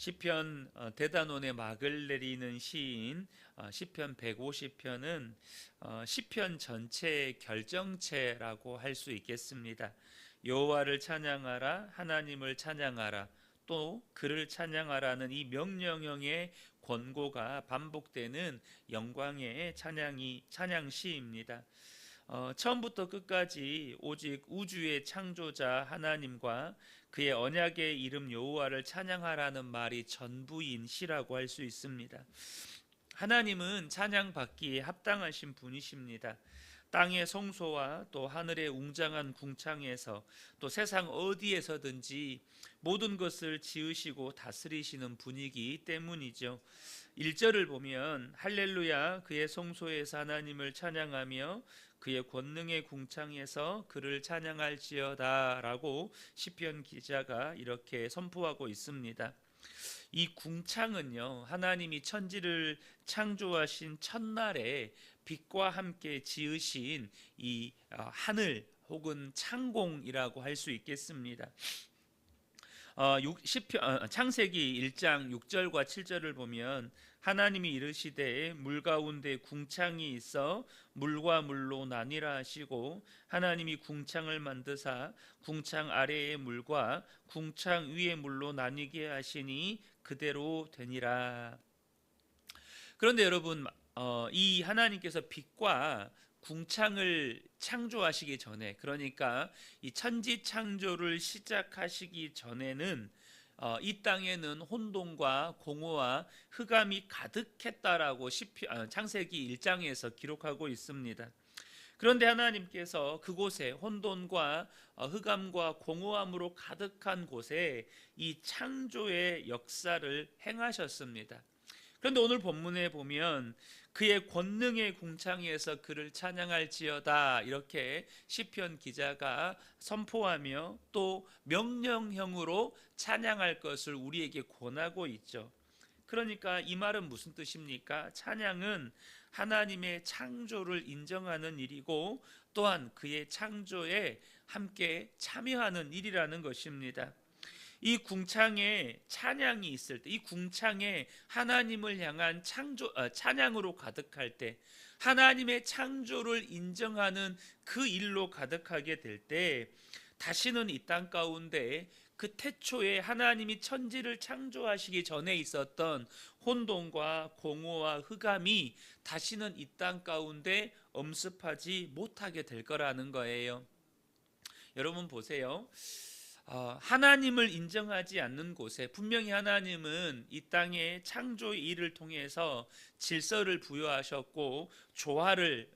시편 대단원의 막을 내리는 시인 시편 150편은 시편 전체의 결정체라고 할 수 있겠습니다. 여호와를 찬양하라, 하나님을 찬양하라, 또 그를 찬양하라는 이 명령형의 권고가 반복되는 영광의 찬양시입니다. 처음부터 끝까지 오직 우주의 창조자 하나님과 그의 언약의 이름 여호와를 찬양하라는 말이 전부인 시라고 할 수 있습니다. 하나님은 찬양받기에 합당하신 분이십니다. 땅의 성소와 또 하늘의 웅장한 궁창에서 또 세상 어디에서든지 모든 것을 지으시고 다스리시는 분이기 때문이죠. 1절을 보면 할렐루야 그의 성소에서 하나님을 찬양하며 그의 권능의 궁창에서 그를 찬양할지어다 라고 시편 기자가 이렇게 선포하고 있습니다. 이 궁창은요, 하나님이 천지를 창조하신 첫날에 빛과 함께 지으신 이 하늘 혹은 창공이라고 할 수 있겠습니다. 창세기 1장 6절과 7절을 보면 하나님이 이르시되 물 가운데 궁창이 있어 물과 물로 나뉘라 하시고 하나님이 궁창을 만드사 궁창 아래의 물과 궁창 위의 물로 나뉘게 하시니 그대로 되니라. 그런데 여러분, 이 하나님께서 빛과 궁창을 창조하시기 전에, 그러니까 이 천지 창조를 시작하시기 전에는 이 땅에는 혼돈과 공허와 흑암이 가득했다라고 창세기 1장에서 기록하고 있습니다. 그런데 하나님께서 그곳에 혼돈과 흑암과 공허함으로 가득한 곳에 이 창조의 역사를 행하셨습니다. 그런데 오늘 본문에 보면 그의 권능의 궁창에서 그를 찬양할지어다 이렇게 시편 기자가 선포하며 또 명령형으로 찬양할 것을 우리에게 권하고 있죠. 그러니까 이 말은 무슨 뜻입니까? 찬양은 하나님의 창조를 인정하는 일이고 또한 그의 창조에 함께 참여하는 일이라는 것입니다. 이 궁창에 찬양이 있을 때, 이 궁창에 하나님을 향한 찬양으로 가득할 때, 하나님의 창조를 인정하는 그 일로 가득하게 될 때, 다시는 이 땅 가운데 그 태초에 하나님이 천지를 창조하시기 전에 있었던 혼돈과 공허와 흑암이 다시는 이 땅 가운데 엄습하지 못하게 될 거라는 거예요. 여러분 보세요. 하나님을 인정하지 않는 곳에 분명히 하나님은 이 땅의 창조의 일을 통해서 질서를 부여하셨고 조화를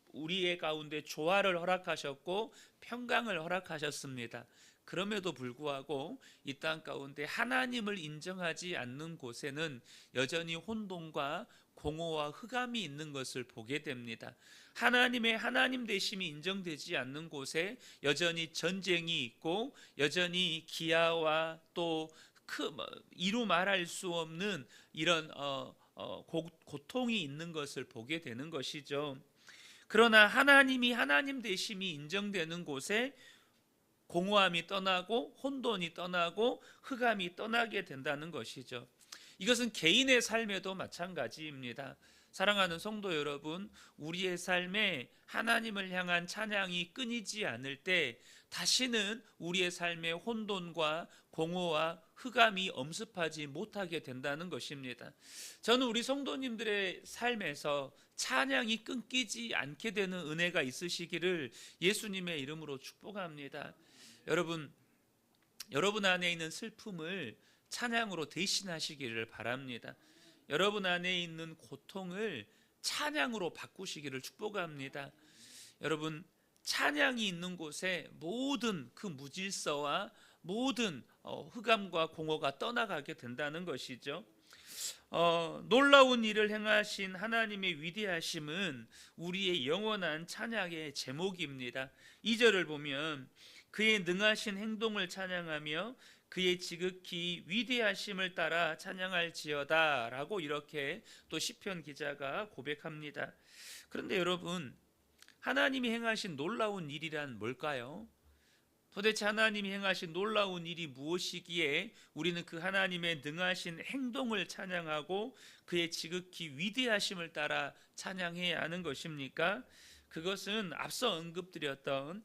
우리의 가운데 조화를 허락하셨고 평강을 허락하셨습니다. 그럼에도 불구하고 이 땅 가운데 하나님을 인정하지 않는 곳에는 여전히 혼돈과 공허와 흑암이 있는 것을 보게 됩니다. 하나님의 하나님 되심이 인정되지 않는 곳에 여전히 전쟁이 있고 여전히 기아와 또 이루 말할 수 없는 이런 고통이 있는 것을 보게 되는 것이죠. 그러나 하나님이 하나님 되심이 인정되는 곳에 공허함이 떠나고 혼돈이 떠나고 흑암이 떠나게 된다는 것이죠. 이것은 개인의 삶에도 마찬가지입니다. 사랑하는 성도 여러분, 우리의 삶에 하나님을 향한 찬양이 끊이지 않을 때 다시는 우리의 삶에 혼돈과 공허와 흑암이 엄습하지 못하게 된다는 것입니다. 저는 우리 성도님들의 삶에서 찬양이 끊기지 않게 되는 은혜가 있으시기를 예수님의 이름으로 축복합니다. 여러분 안에 있는 슬픔을 찬양으로 대신하시기를 바랍니다. 여러분 안에 있는 고통을 찬양으로 바꾸시기를 축복합니다. 여러분, 찬양이 있는 곳에 모든 그 무질서와 모든 흑암과 공허가 떠나가게 된다는 것이죠. 놀라운 일을 행하신 하나님의 위대하심은 우리의 영원한 찬양의 제목입니다. 2절을 보면 그의 능하신 행동을 찬양하며 그의 지극히 위대하심을 따라 찬양할지어다 라고 이렇게 또 시편 기자가 고백합니다. 그런데 여러분, 하나님이 행하신 놀라운 일이란 뭘까요? 도대체 하나님이 행하신 놀라운 일이 무엇이기에 우리는 그 하나님의 능하신 행동을 찬양하고 그의 지극히 위대하심을 따라 찬양해야 하는 것입니까? 그것은 앞서 언급드렸던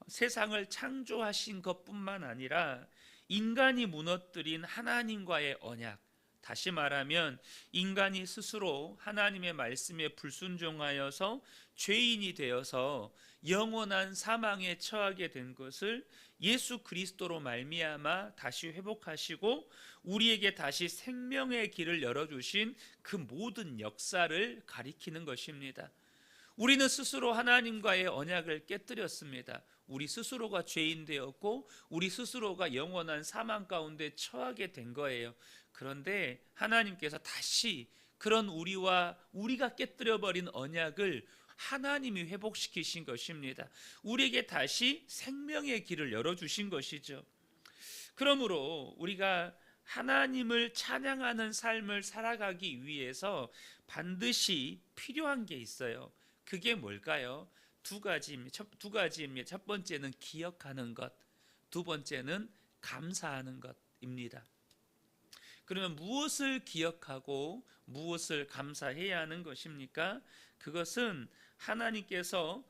세상을 창조하신 것뿐만 아니라 인간이 무너뜨린 하나님과의 언약, 다시 말하면 인간이 스스로 하나님의 말씀에 불순종하여서 죄인이 되어서 영원한 사망에 처하게 된 것을 예수 그리스도로 말미암아 다시 회복하시고 우리에게 다시 생명의 길을 열어주신 그 모든 역사를 가리키는 것입니다. 우리는 스스로 하나님과의 언약을 깨뜨렸습니다. 우리 스스로가 죄인 되었고 우리 스스로가 영원한 사망 가운데 처하게 된 거예요. 그런데 하나님께서 다시 그런 우리가 깨뜨려버린 언약을 하나님이 회복시키신 것입니다. 우리에게 다시 생명의 길을 열어주신 것이죠. 그러므로 우리가 하나님을 찬양하는 삶을 살아가기 위해서 반드시 필요한 게 있어요. 그게 뭘까요? 두 가지입니다. 첫 번째는 기억하는 것, 두 번째는 감사하는 것입니다. 그러면 무엇을 기억하고 무엇을 감사해야 하는 것입니까? 그것은 하나님께서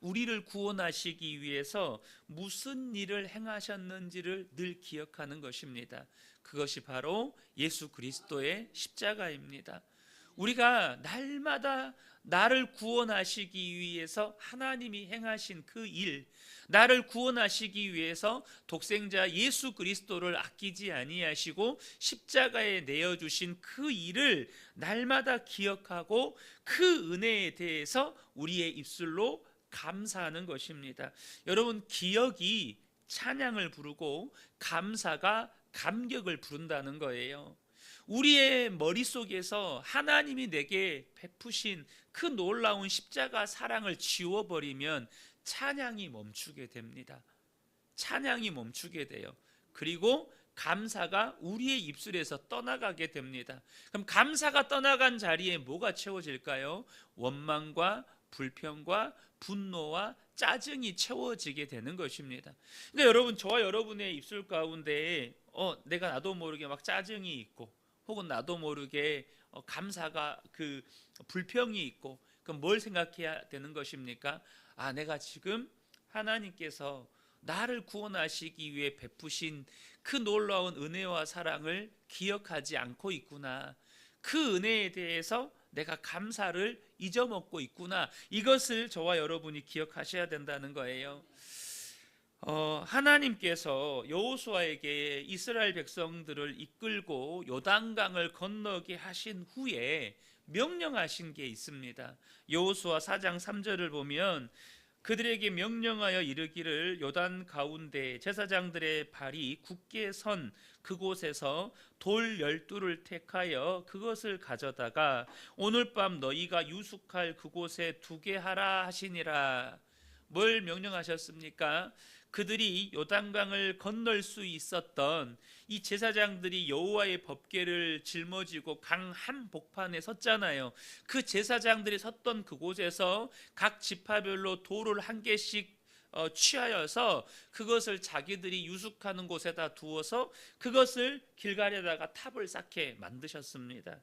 우리를 구원하시기 위해서 무슨 일을 행하셨는지를 늘 기억하는 것입니다. 그것이 바로 예수 그리스도의 십자가입니다. 우리가 날마다 나를 구원하시기 위해서 하나님이 행하신 그 일, 나를 구원하시기 위해서 독생자 예수 그리스도를 아끼지 아니하시고 십자가에 내어주신 그 일을 날마다 기억하고 그 은혜에 대해서 우리의 입술로 감사하는 것입니다. 여러분, 기억이 찬양을 부르고 감사가 감격을 부른다는 거예요. 우리의 머릿속에서 하나님이 내게 베푸신 그 놀라운 십자가 사랑을 지워버리면 찬양이 멈추게 됩니다. 찬양이 멈추게 돼요. 그리고 감사가 우리의 입술에서 떠나가게 됩니다. 그럼 감사가 떠나간 자리에 뭐가 채워질까요? 원망과 불평과 분노와 짜증이 채워지게 되는 것입니다. 그러니까 여러분, 저와 여러분의 입술 가운데 내가 나도 모르게 막 짜증이 있고 혹은 나도 모르게 감사가 불평이 있고, 그럼 뭘 생각해야 되는 것입니까? 내가 지금 하나님께서 나를 구원하시기 위해 베푸신 그 놀라운 은혜와 사랑을 기억하지 않고 있구나. 그 은혜에 대해서 내가 감사를 잊어먹고 있구나. 이것을 저와 여러분이 기억하셔야 된다는 거예요. 하나님께서 여호수아에게 이스라엘 백성들을 이끌고 요단강을 건너게 하신 후에 명령하신 게 있습니다. 여호수아 4장 3절을 보면 그들에게 명령하여 이르기를 요단 가운데 제사장들의 발이 굳게 선 그곳에서 돌 12를 택하여 그것을 가져다가 오늘 밤 너희가 유숙할 그곳에 두게 하라 하시니라. 뭘 명령하셨습니까? 그들이 요단강을 건널 수 있었던 이 제사장들이 여호와의 법궤를 짊어지고 강 한복판에 섰잖아요. 그 제사장들이 섰던 그곳에서 각 지파별로 돌을 한 개씩 취하여서 그것을 자기들이 유숙하는 곳에다 두어서 그것을 길갈에다가 탑을 쌓게 만드셨습니다.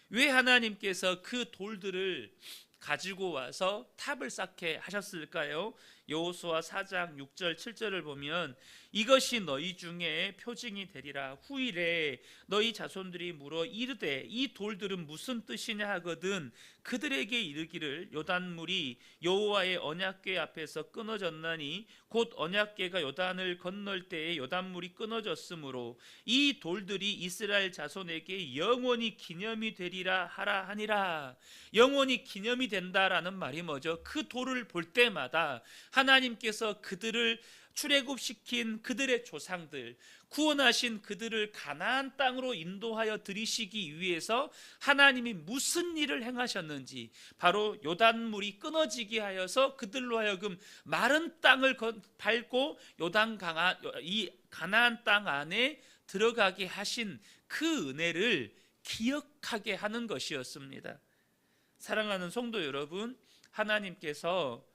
왜 하나님께서 그 돌들을 가지고 와서 탑을 쌓게 하셨을까요? 여호수아 4장 6절 7절을 보면 이것이 너희 중에 표징이 되리라. 후일에 너희 자손들이 물어 이르되 이 돌들은 무슨 뜻이냐 하거든 그들에게 이르기를 요단물이 여호와의 언약궤 앞에서 끊어졌나니 곧 언약궤가 요단을 건널 때에 요단물이 끊어졌으므로 이 돌들이 이스라엘 자손에게 영원히 기념이 되리라 하라 하니라. 영원히 기념이 된다라는 말이 뭐죠? 그 돌을 볼 때마다 하나님께서 그들을 출애굽시킨 그들의 조상들, 구원하신 그들을 가나안 땅으로 인도하여 들이시기 위해서 하나님이 무슨 일을 행하셨는지, 바로 요단물이 끊어지게 하여서 그들로 하여금 마른 땅을 밟고 이 가나안 땅 안에 들어가게 하신 그 은혜를 기억하게 하는 것이었습니다. 사랑하는 성도 여러분, 하나님께서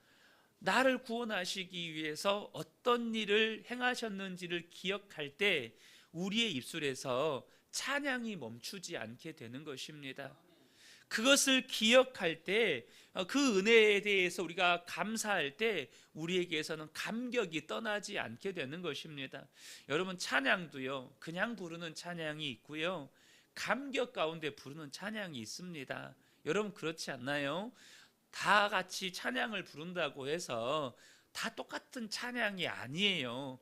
나를 구원하시기 위해서 어떤 일을 행하셨는지를 기억할 때 우리의 입술에서 찬양이 멈추지 않게 되는 것입니다. 그것을 기억할 때, 그 은혜에 대해서 우리가 감사할 때 우리에게서는 감격이 떠나지 않게 되는 것입니다. 여러분, 찬양도요, 그냥 부르는 찬양이 있고요, 감격 가운데 부르는 찬양이 있습니다. 여러분, 그렇지 않나요? 다 같이 찬양을 부른다고 해서 다 똑같은 찬양이 아니에요.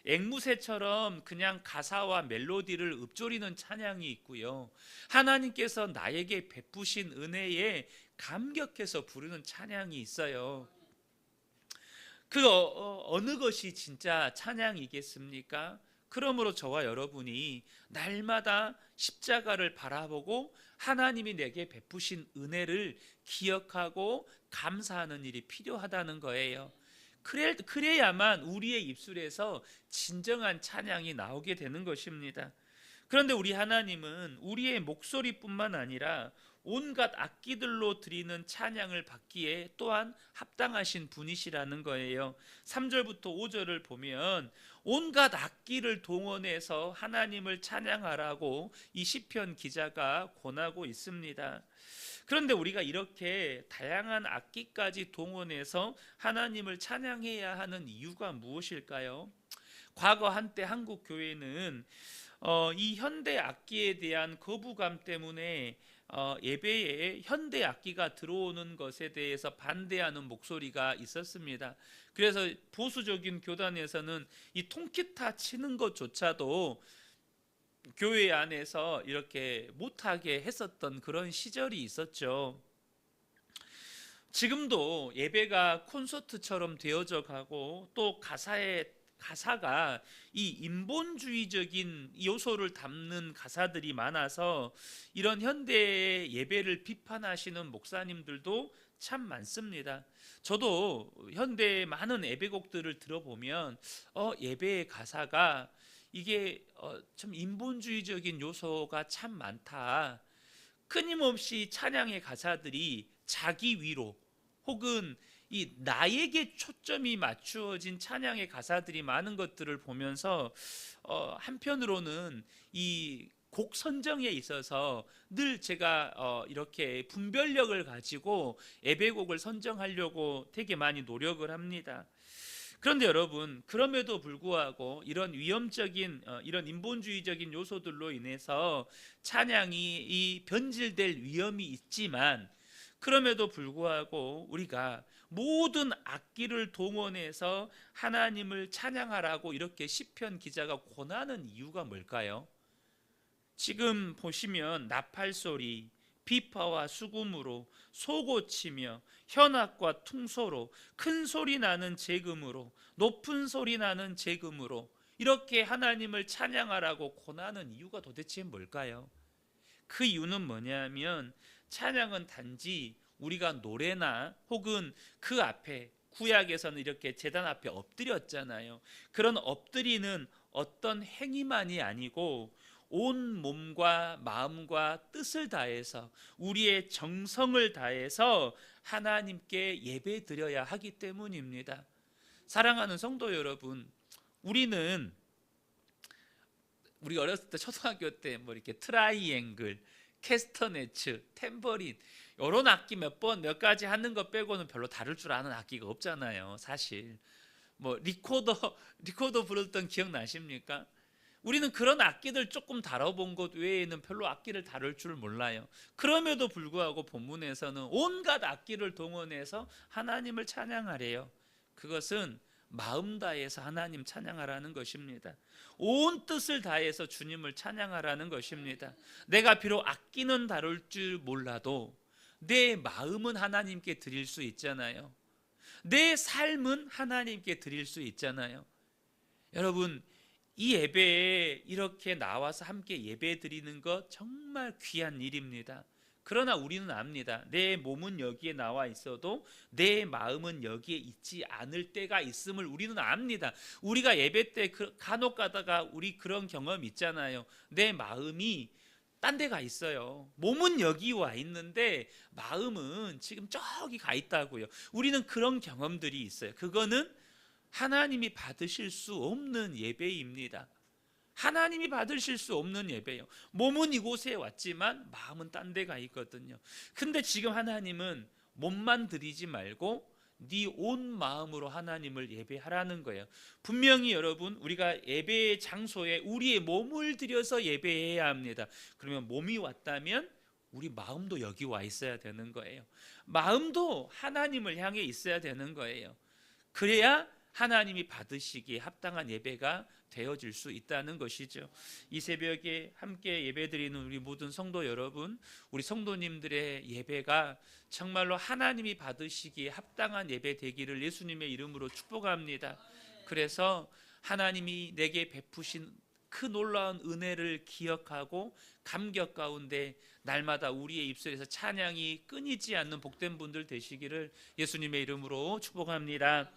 앵무새처럼 그냥 가사와 멜로디를 읊조리는 찬양이 있고요, 하나님께서 나에게 베푸신 은혜에 감격해서 부르는 찬양이 있어요. 그 어느 것이 진짜 찬양이겠습니까? 그러므로 저와 여러분이 날마다 십자가를 바라보고 하나님이 내게 베푸신 은혜를 기억하고 감사하는 일이 필요하다는 거예요. 그래야만 우리의 입술에서 진정한 찬양이 나오게 되는 것입니다. 그런데 우리 하나님은 우리의 목소리뿐만 아니라 온갖 악기들로 드리는 찬양을 받기에 또한 합당하신 분이시라는 거예요. 3절부터 5절을 보면 온갖 악기를 동원해서 하나님을 찬양하라고 이 시편 기자가 권하고 있습니다. 그런데 우리가 이렇게 다양한 악기까지 동원해서 하나님을 찬양해야 하는 이유가 무엇일까요? 과거 한때 한국 교회는 이 현대 악기에 대한 거부감 때문에 예배에 현대 악기가 들어오는 것에 대해서 반대하는 목소리가 있었습니다. 그래서 보수적인 교단에서는 이 통기타 치는 것조차도 교회 안에서 이렇게 못하게 했었던 그런 시절이 있었죠. 지금도 예배가 콘서트처럼 되어져 가고 또 가사가 이 인본주의적인 요소를 담는 가사들이 많아서 이런 현대의 예배를 비판하시는 목사님들도 참 많습니다. 저도 현대의 많은 예배곡들을 들어보면 예배의 가사가 이게 좀 인본주의적인 요소가 참 많다. 끊임없이 찬양의 가사들이 자기 위로 혹은 이 나에게 초점이 맞추어진 찬양의 가사들이 많은 것들을 보면서 한편으로는 이 곡 선정에 있어서 늘 제가 이렇게 분별력을 가지고 예배곡을 선정하려고 되게 많이 노력을 합니다. 그런데 여러분, 그럼에도 불구하고 이런 위험적인 이런 인본주의적인 요소들로 인해서 찬양이 이 변질될 위험이 있지만, 그럼에도 불구하고 우리가 모든 악기를 동원해서 하나님을 찬양하라고 이렇게 시편 기자가 권하는 이유가 뭘까요? 지금 보시면 나팔소리, 비파와 수금으로, 소고치며 현악과 퉁소로, 큰 소리 나는 제금으로, 높은 소리 나는 제금으로 이렇게 하나님을 찬양하라고 권하는 이유가 도대체 뭘까요? 그 이유는 뭐냐면, 찬양은 단지 우리가 노래나 혹은 그 앞에 구약에서는 이렇게 제단 앞에 엎드렸잖아요. 그런 엎드리는 어떤 행위만이 아니고 온 몸과 마음과 뜻을 다해서 우리의 정성을 다해서 하나님께 예배드려야 하기 때문입니다. 사랑하는 성도 여러분, 우리 어렸을 때 초등학교 때 뭐 이렇게 트라이앵글, 캐스터네츠, 탬버린 이런 악기 몇 가지 하는 것 빼고는 별로 다룰 줄 아는 악기가 없잖아요. 사실 뭐 리코더 부르던 기억 나십니까? 우리는 그런 악기들 조금 다뤄본 것 외에는 별로 악기를 다룰 줄 몰라요. 그럼에도 불구하고 본문에서는 온갖 악기를 동원해서 하나님을 찬양하래요. 그것은 마음 다해서 하나님 찬양하라는 것입니다. 온 뜻을 다해서 주님을 찬양하라는 것입니다. 내가 비록 악기는 다룰 줄 몰라도 내 마음은 하나님께 드릴 수 있잖아요. 내 삶은 하나님께 드릴 수 있잖아요. 여러분, 이 예배에 이렇게 나와서 함께 예배 드리는 것 정말 귀한 일입니다. 그러나 우리는 압니다. 내 몸은 여기에 나와 있어도 내 마음은 여기에 있지 않을 때가 있음을 우리는 압니다. 우리가 예배 때 간혹 가다가 우리 그런 경험 있잖아요. 내 마음이 딴 데 가 있어요. 몸은 여기 와 있는데 마음은 지금 저기 가 있다고요. 우리는 그런 경험들이 있어요. 그거는 하나님이 받으실 수 없는 예배입니다. 하나님이 받으실 수 없는 예배예요. 몸은 이곳에 왔지만 마음은 딴 데 가 있거든요. 근데 지금 하나님은 몸만 드리지 말고 네 온 마음으로 하나님을 예배하라는 거예요. 분명히 여러분, 우리가 예배의 장소에 우리의 몸을 들여서 예배해야 합니다. 그러면 몸이 왔다면 우리 마음도 여기 와 있어야 되는 거예요. 마음도 하나님을 향해 있어야 되는 거예요. 그래야 하나님이 받으시기에 합당한 예배가 되어질 수 있다는 것이죠. 이 새벽에 함께 예배드리는 우리 모든 성도 여러분, 우리 성도님들의 예배가 정말로 하나님이 받으시기에 합당한 예배 되기를 예수님의 이름으로 축복합니다. 그래서 하나님이 내게 베푸신 그 놀라운 은혜를 기억하고 감격 가운데 날마다 우리의 입술에서 찬양이 끊이지 않는 복된 분들 되시기를 예수님의 이름으로 축복합니다.